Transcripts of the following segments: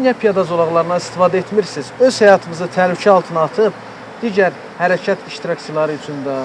niyə piyada zolaqlarından istifadə etmirsiniz? Öz həyatınızı təhlükə altına atıb, digər hərəkət iştirakçıları üçün də,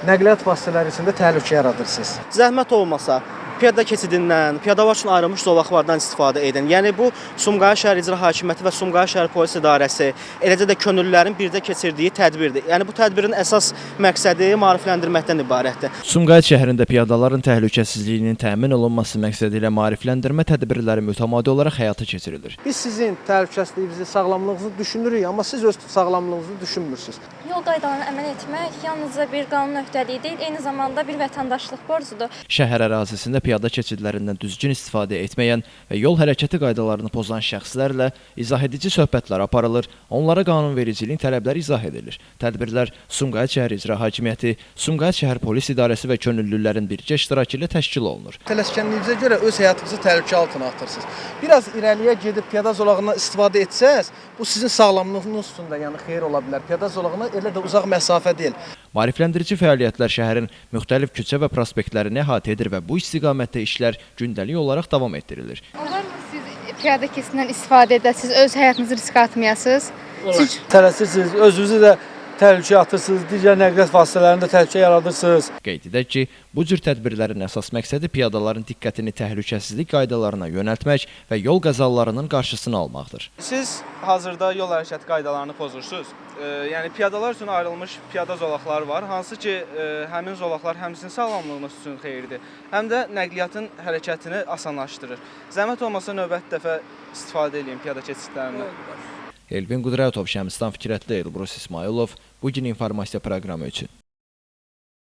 nəqliyyat vasitələri üçün də təhlükə yaradırsınız. Zəhmət olmasa, piyada keçidindən, piyadalar üçün ayrılmış zolaqlardan istifadə edin. Yəni bu Sumqayıt şəhər İcra Hakimiyyəti və Sumqayıt şəhər Polis İdarəsi, eləcə də könüllülərin birdə keçirdiyi tədbirdir. Yəni bu tədbirin əsas məqsədi maarifləndirməkdən ibarətdir. Sumqayıt şəhərində piyadaların təhlükəsizliyinin təmin olunması məqsədi ilə maarifləndirmə tədbirləri mütəmadi olaraq həyata keçirilir. Biz sizin təhlükəsizliyinizi, sağlamlığınızı düşünürük, amma siz öz sağlamlığınızı düşünmürsünüz. Yol qaydalarına əməl etmək yalnızca bir qanun öhdəliyi deyil, eyni zamanda bir vətəndaşlıq borcudur. Şəhər ərazisində piyada keçidlərindən düzgün istifadə etməyən və yol hərəkəti qaydalarını pozan şəxslərlə izah edici söhbətlər aparılır, onlara qanunvericiliyin tələbləri izah edilir. Tədbirlər Sumqayıt şəhər İcra Hakimiyyəti, Sumqayıt şəhər Polis İdarəsi və könüllülərin birgə iştirakı ilə təşkil olunur. Tələskənliyinizə görə öz həyatınızı təhlükə altına atırsınız. Biraz irəliyə gedib piyada zolağından istifadə etsəz, bu sizin sağlamlığınız üçün də yəni xeyir ola bilər. Piyada zolağına elə də uzaq məsafə deyil. Maarifləndirici fəaliyyətlər şəhərin müxtəlif küçə və prospektlərini əhatə edir və bu istiqamətdə işlər gündəlik olaraq davam etdirilir. Olarmı siz piyada keçidindən istifadə edəsiniz, öz həyatınızı riskə atmayasınız? Tələsirsiniz, özünüzü də təhlükəyə atırsınız, digər nəqliyyat vasitələrində təhlükə yaradırsınız. Qeyd edək ki, bu cür tədbirlərin əsas məqsədi piyadaların diqqətini təhlükəsizlik qaydalarına yönəltmək və yol qəzalarının qarşısını almaqdır. Siz hazırda yol hərəkəti qaydalarını pozursunuz. Yəni piyadalar üçün ayrılmış piyada zolaqları var, hansı ki həmin zolaqlar həm sizin sağlamlığınız üçün xeyirdir, həm də nəqliyyatın hərəkətini asanlaşdırır. Zəhmət olmasa növbəti dəfə istifadə edin piyada keçidlərindən. Elvin Qudratov, Şəmstan Fikrətli, Elbrus İsmailov, bugün informasiya proqramı üçün.